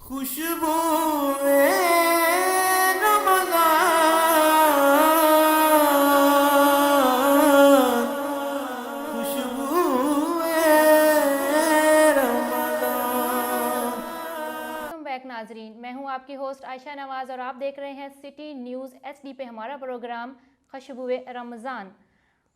خوشبو رمضان خوشبو رمضان. Welcome back ناظرین، میں ہوں آپ کی ہوسٹ عائشہ نواز اور آپ دیکھ رہے ہیں سٹی نیوز HD پہ ہمارا پروگرام خوشبو رمضان.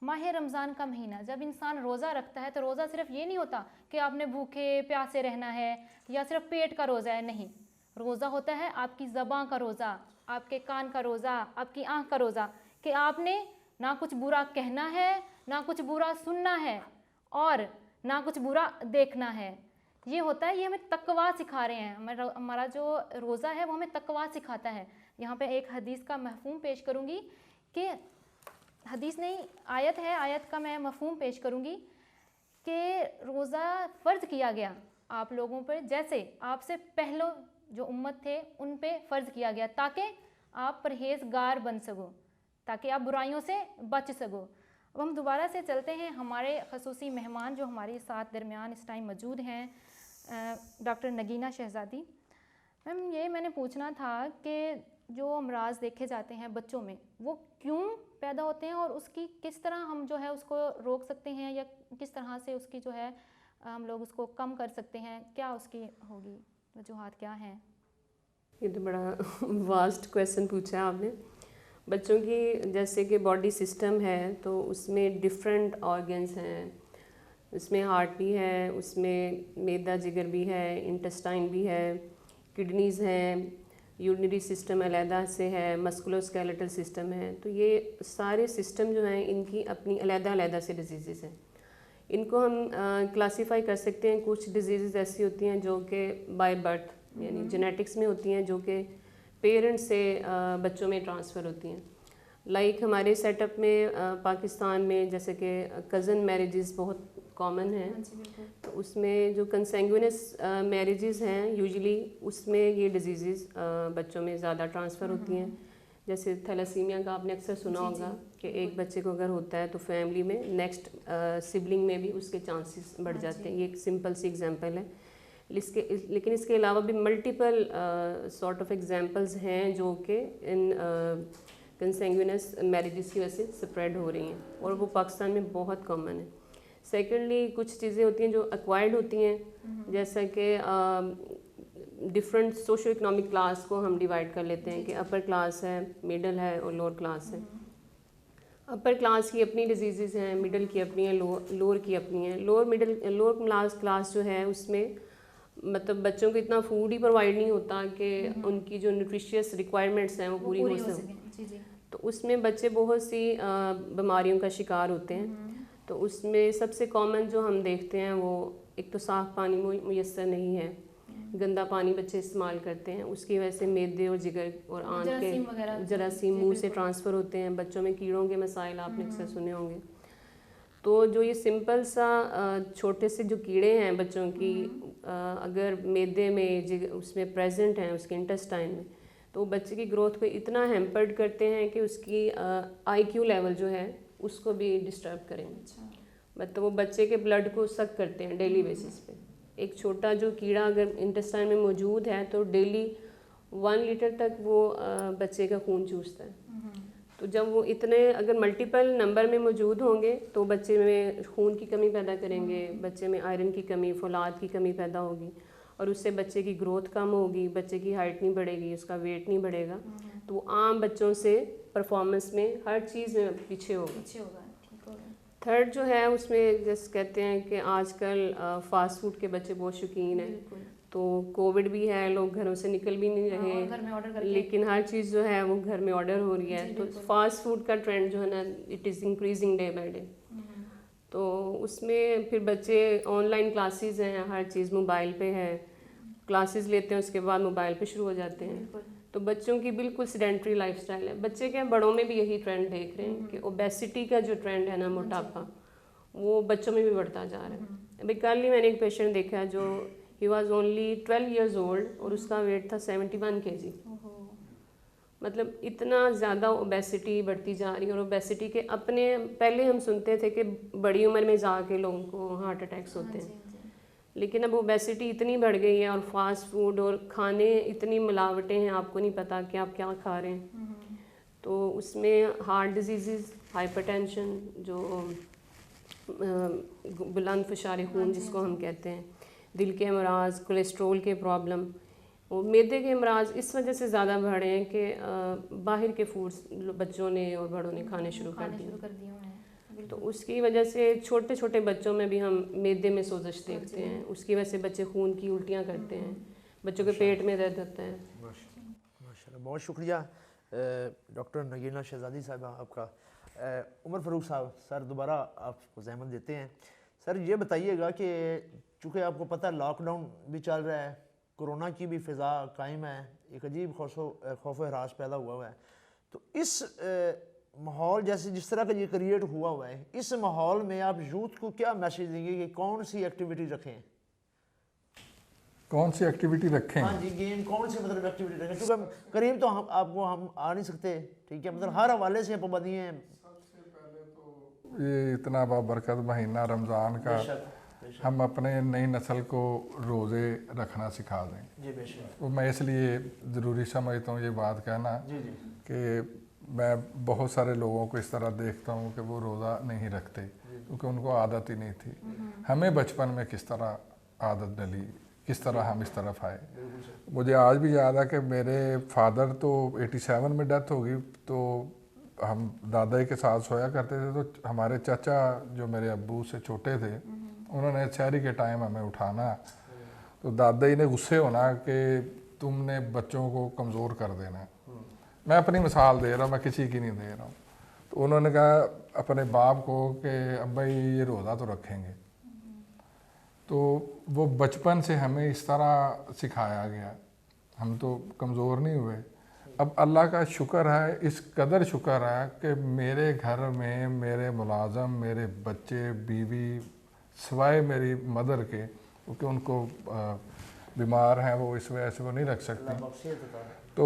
ماہ رمضان کا مہینہ جب انسان روزہ رکھتا ہے تو روزہ صرف یہ نہیں ہوتا کہ آپ نے بھوکے پیاسے رہنا ہے یا صرف پیٹ کا روزہ ہے. نہیں، روزہ ہوتا ہے آپ کی زبان کا روزہ، آپ کے کان کا روزہ، آپ کی آنکھ کا روزہ، کہ آپ نے نہ کچھ برا کہنا ہے، نہ کچھ برا سننا ہے اور نہ کچھ برا دیکھنا ہے. یہ ہوتا ہے، یہ ہمیں تقویٰ سکھا رہے ہیں. ہمارا جو روزہ ہے وہ ہمیں تقویٰ سکھاتا ہے. یہاں پہ ایک حدیث کا مفہوم پیش کروں گی، کہ حدیث نہیں، آیت ہے، آیت کا میں مفہوم پیش کروں گی کہ روزہ فرض کیا گیا آپ لوگوں پر، جیسے آپ سے پہلو جو امت تھے ان پہ فرض کیا گیا تاکہ آپ پرہیزگار بن سکو، تاکہ آپ برائیوں سے بچ سکو. اب ہم دوبارہ سے چلتے ہیں، ہمارے خصوصی مہمان جو ہمارے ساتھ درمیان اس ٹائم موجود ہیں، ڈاکٹر نگینہ شہزادی. میم، یہ میں نے پوچھنا تھا کہ جو امراض دیکھے جاتے ہیں بچوں میں وہ کیوں پیدا ہوتے ہیں اور اس کی کس طرح ہم جو ہے اس کو روک سکتے ہیں، یا کس طرح سے اس کی جو ہے ہم لوگ اس کو کم کر سکتے ہیں، کیا اس کی ہوگی وجوہات کیا ہیں؟ یہ تو بڑا واسٹ کویسچن پوچھا ہے آپ نے. بچوں کی جیسے کہ باڈی سسٹم ہے تو اس میں ڈفرینٹ آرگنس ہیں، اس میں ہارٹ بھی ہے، اس میں میدا جگر بھی ہے، انٹسٹائن بھی ہے، کڈنیز ہیں، یورینری سسٹم علیحدہ سے ہے، مسکولو اسکیلیٹل سسٹم ہے. تو یہ سارے سسٹم جو ہیں ان کی اپنی علیحدہ علیحدہ سے ڈیزیزز ہیں. ان کو ہم کلاسیفائی کر سکتے ہیں. کچھ ڈیزیزز ایسی ہوتی ہیں جو کہ بائی برتھ یعنی جینیٹکس میں ہوتی ہیں، جو کہ پیرنٹس سے بچوں میں ٹرانسفر ہوتی ہیں. لائک ہمارے سیٹ اپ میں پاکستان میں جیسے کہ کزن میریجز بہت کامن ہیں، تو اس میں جو کنسینگوینس میریجز ہیں یوزلی اس میں یہ ڈیزیزز بچوں میں زیادہ ٹرانسفر ہوتی ہیں. جیسے تھیلاسیمیا کا آپ نے اکثر سنا ہوگا کہ ایک بچے کو اگر ہوتا ہے تو فیملی میں نیکسٹ سبلنگ میں بھی اس کے چانسز بڑھ جاتے ہیں. یہ ایک سمپل سی ایگزامپل ہے. لیکن اس کے علاوہ بھی ملٹیپل سارٹ آف ایگزامپلز ہیں جو کہ ان کنسینگوینس میریجز کی وجہ سے سپریڈ ہو رہی ہیں، اور وہ پاکستان میں بہت کامن ہے. سیکنڈلی کچھ چیزیں ہوتی ہیں جو ایکوائرڈ ہوتی ہیں، جیسا کہ ڈفرینٹ سوشو اکنامک کلاس کو ہم ڈیوائڈ کر لیتے ہیں کہ اپر کلاس ہے، مڈل ہے اور لوور کلاس ہے. اپر کلاس کی اپنی ڈیزیزز ہیں، مڈل کی اپنی ہیں، لوور کی اپنی ہیں. لوور کلاس جو ہے اس میں مطلب بچوں کو اتنا فوڈ ہی پرووائڈ نہیں ہوتا کہ ان کی جو نیوٹریشیس ریکوائرمنٹس ہیں وہ پوری ہو سکیں. تو اس میں بچے بہت سی بیماریوں کا شکار ہوتے ہیں. تو اس میں سب سے کامن جو ہم دیکھتے ہیں وہ ایک تو صاف پانی میسر نہیں ہے، گندا پانی بچے استعمال کرتے ہیں، اس کی وجہ سے معدے اور جگر اور آنت کے جراثیم منہ سے ٹرانسفر ہوتے ہیں. بچوں میں کیڑوں کے مسائل آپ نے اکثر سنے ہوں گے. تو جو یہ سمپل سا چھوٹے سے جو کیڑے ہیں بچوں کی اگر معدے میں اس میں پریزنٹ ہیں اس کے انٹسٹائن میں، تو بچے کی گروتھ کو اتنا ہیمپرڈ کرتے ہیں کہ اس کی IQ لیول جو ہے اس کو بھی ڈسٹرب کریں گے. مطلب وہ بچے کے بلڈ کو سک کرتے ہیں ڈیلی بیسس پہ. ایک چھوٹا جو کیڑا اگر انٹسٹائن میں موجود ہے تو ڈیلی 1 لیٹر تک وہ بچے کا خون چوستا ہے. تو جب وہ اتنے اگر ملٹیپل نمبر میں موجود ہوں گے تو بچے میں خون کی کمی پیدا کریں گے، بچے میں آئرن کی کمی، فولاد کی کمی پیدا ہوگی، اور اس سے بچے کی گروتھ کم ہوگی، بچے کی ہائٹ نہیں بڑھے گی، اس کا ویٹ نہیں بڑھے گا. تو وہ عام بچوں سے پرفارمنس میں ہر چیز میں پیچھے ہوگا. تھرڈ جو ہے اس میں جیسے کہتے ہیں کہ آج کل فاسٹ فوڈ کے بچے بہت شوقین ہیں. تو کووڈ بھی ہے، لوگ گھروں سے نکل بھی نہیں رہے، لیکن ہر چیز جو ہے وہ گھر میں آرڈر ہو رہی ہے. تو فاسٹ فوڈ کا ٹرینڈ جو ہے نا it is increasing day by day. تو اس میں پھر بچے آن لائن کلاسز ہیں، ہر چیز موبائل پہ ہے، کلاسز لیتے ہیں اس کے بعد موبائل پہ شروع ہو جاتے ہیں. تو بچوں کی بالکل سیڈنٹری لائف سٹائل ہے. بچے کے بڑوں میں بھی یہی ٹرینڈ دیکھ رہے ہیں کہ اوبیسٹی کا جو ٹرینڈ ہے نا، موٹاپا، وہ بچوں میں بھی بڑھتا جا رہا ہے. ابھی کل ہی میں نے ایک پیشنٹ دیکھا جو he was only 12 years old اور اس کا ویٹ تھا 71 kg. مطلب اتنا زیادہ اوبیسٹی بڑھتی جا رہی ہے. اور اوبیسٹی کے اپنے پہلے ہم سنتے تھے کہ بڑی عمر میں جا کے لوگوں کو ہارٹ اٹیکس ہوتے ہیں. لیکن اب اوبیسٹی اتنی بڑھ گئی ہے اور فاسٹ فوڈ اور کھانے اتنی ملاوٹیں ہیں، آپ کو نہیں پتہ کہ آپ کیا کھا رہے ہیں. تو اس میں ہارٹ ڈیزیزز، ہائپر ٹینشن، جو بلند فشار خون جس کو ہم کہتے ہیں، دل کے امراض، کولیسٹرول کے پرابلم، وہ معدے کے امراض اس وجہ سے زیادہ بڑھے ہیں کہ باہر کے فوڈس بچوں نے اور بڑوں نے کھانے شروع کر دیے. تو اس کی وجہ سے چھوٹے چھوٹے بچوں میں بھی ہم معدے میں سوزش دیکھتے ہیں. اس کی وجہ سے بچے خون کی الٹیاں کرتے ہیں، بچوں کے پیٹ میں درد ہوتا ہے. ماشاء اللہ، بہت شکریہ ڈاکٹر نگینہ شہزادی صاحبہ آپ کا. عمر فاروق صاحب، سر دوبارہ آپ کو زحمت دیتے ہیں. سر یہ بتائیے گا کہ چونکہ آپ کو پتہ ہے لاک ڈاؤن بھی چل رہا ہے، کرونا کی بھی فضا قائم ہے، ایک عجیب خوف و ہراس پیدا ہوا ہے، تو اس ماحول جیسے جس طرح کا یہ کریٹ ہوا ہے، اس ماحول میں آپ یوتھ کو کیا میسیج دیں گے کہ کون سی ایکٹیویٹی رکھیں؟ کون سی ایکٹیویٹی رکھیں؟ ہاں جی، گیم کون سی مطلب ایکٹیویٹی رکھیں؟ کیونکہ قریب تو آپ کو ہم آ نہیں سکتے، ٹھیک ہے، مطلب ہر حوالے سے پابندیاں ہیں. سب سے پہلے تو یہ اتنا بابرکت مہینہ رمضان کا، ہم اپنے نئی نسل کو روزے رکھنا سکھا دیں. جی بے شک. میں اس لیے ضروری سمجھتا ہوں یہ بات کہنا کہ میں بہت سارے لوگوں کو اس طرح دیکھتا ہوں کہ وہ روزہ نہیں رکھتے کیونکہ ان کو عادت ہی نہیں تھی. ہمیں بچپن میں کس طرح عادت ڈلی، کس طرح ہم اس طرف آئے. مجھے آج بھی یاد ہے کہ میرے فادر تو 87 میں ڈیتھ ہو گئی، تو ہم دادا کے ساتھ سویا کرتے تھے. تو ہمارے چچا جو میرے ابو سے چھوٹے تھے، انہوں نے سحری کے ٹائم ہمیں اٹھانا، تو دادا ہی نے غصے ہونا کہ تم نے بچوں کو کمزور کر دینا. میں اپنی مثال دے رہا ہوں، میں کسی کی نہیں دے رہا ہوں. تو انہوں نے کہا اپنے باپ کو کہ ابا یہ روزہ تو رکھیں گے. تو وہ بچپن سے ہمیں اس طرح سکھایا گیا، ہم تو کمزور نہیں ہوئے. اب اللہ کا شکر ہے، اس قدر شکر ہے کہ میرے گھر میں میرے ملازم، میرے بچے، بیوی، سوائے میری مدر کے، کیونکہ ان کو بیمار ہیں وہ، اس وجہ سے وہ نہیں رکھ سکتی، تو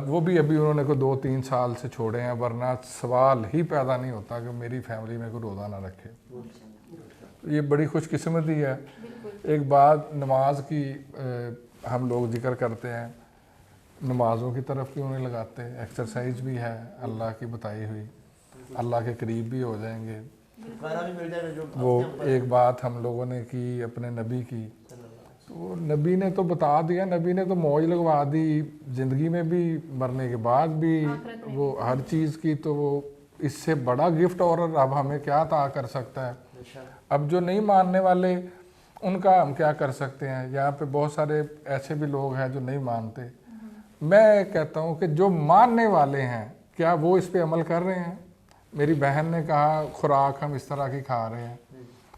وہ بھی ابھی انہوں نے کوئی 2-3 سال سے چھوڑے ہیں، ورنہ سوال ہی پیدا نہیں ہوتا کہ میری فیملی میں کوئی روزہ نہ رکھے. یہ بڑی خوش قسمتی ہے. ایک بات نماز کی ہم لوگ ذکر کرتے ہیں، نمازوں کی طرف کیوں نہیں لگاتے؟ ایکسرسائز بھی ہے اللہ کی بتائی ہوئی، اللہ کے قریب بھی ہو جائیں گے. وہ ایک بات ہم لوگوں نے کی اپنے نبی کی، تو نبی نے تو بتا دیا، نبی نے تو موج لگوا دی زندگی میں بھی، مرنے کے بعد بھی، وہ ہر چیز کی. تو وہ اس سے بڑا گفٹ اور اب ہمیں کیا عطا کر سکتا ہے؟ اب جو نہیں ماننے والے ان کا ہم کیا کر سکتے ہیں؟ یہاں پہ بہت سارے ایسے بھی لوگ ہیں جو نہیں مانتے. میں کہتا ہوں کہ جو ماننے والے ہیں کیا وہ اس پہ عمل کر رہے ہیں؟ میری بہن نے کہا خوراک ہم اس طرح کی کھا رہے ہیں.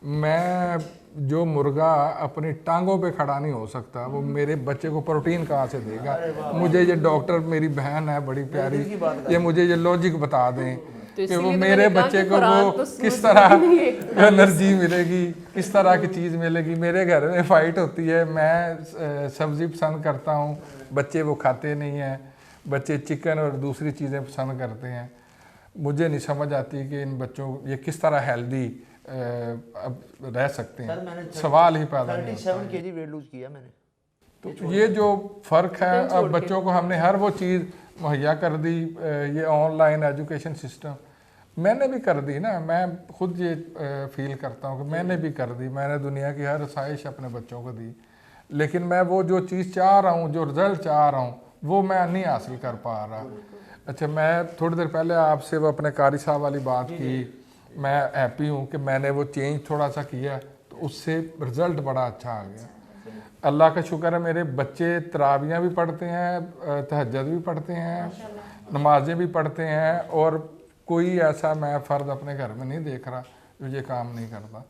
میں جو مرغا اپنی ٹانگوں پہ کھڑا نہیں ہو سکتا، وہ میرے بچے کو پروٹین کہاں سے دے گا؟ مجھے یہ ڈاکٹر، میری بہن ہے بڑی پیاری، یہ مجھے یہ لاجک بتا دیں کہ وہ میرے بچے کو وہ کس طرح انرجی ملے گی، کس طرح کی چیز ملے گی. میرے گھر میں فائٹ ہوتی ہے، میں سبزی پسند کرتا ہوں، بچے وہ کھاتے نہیں ہیں، بچے چکن اور دوسری چیزیں پسند کرتے ہیں. مجھے نہیں سمجھ آتی کہ ان بچوں یہ کس طرح ہیلدی اب رہ سکتے ہیں. سوال ہی پیدا نہیں ہوتا. 37 kg ویٹ لوز کیا میں نے. تو یہ جو فرق ہے، اب بچوں کو ہم نے ہر وہ چیز مہیا کر دی. یہ آن لائن ایجوکیشن سسٹم میں نے بھی کر دی نا، میں خود یہ فیل کرتا ہوں کہ میں نے بھی کر دی. میں نے دنیا کی ہر آسائش اپنے بچوں کو دی، لیکن میں وہ جو چیز چاہ رہا ہوں، جو رزلٹ چاہ رہا ہوں، وہ میں نہیں حاصل کر پا رہا. اچھا، میں تھوڑی دیر پہلے آپ سے وہ اپنے قاری صاحب والی بات کی، میں ہیپی ہوں کہ میں نے وہ چینج تھوڑا سا کیا تو اس سے رزلٹ بڑا اچھا آ گیا. اللہ کا شکر ہے، میرے بچے تراویاں بھی پڑھتے ہیں، تہجد بھی پڑھتے ہیں، نمازیں بھی پڑھتے ہیں، اور کوئی ایسا میں فرد اپنے گھر میں نہیں دیکھ رہا جو یہ کام نہیں کرتا.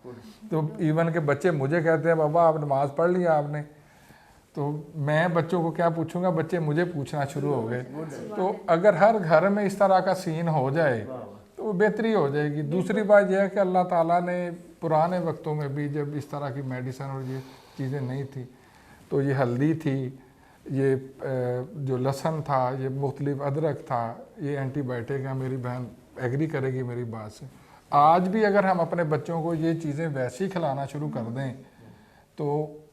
تو ایون کہ بچے مجھے کہتے ہیں بابا آپ نماز پڑھ لیا آپ نے، تو میں بچوں کو کیا پوچھوں گا، بچے مجھے پوچھنا شروع ہو گئے. تو اگر ہر گھر میں اس طرح کا سین ہو جائے تو وہ بہتری ہو جائے گی. دوسری بات یہ ہے کہ اللہ تعالیٰ نے پرانے وقتوں میں بھی جب اس طرح کی میڈیسن اور یہ چیزیں نہیں تھی تو یہ ہلدی تھی، یہ جو لہسن تھا، یہ مختلف ادرک تھا، یہ اینٹی بائیوٹک ہے. میری بہن ایگری کرے گی میری بات سے. آج بھی اگر ہم اپنے بچوں کو یہ چیزیں ویسی کھلانا شروع کر دیں تو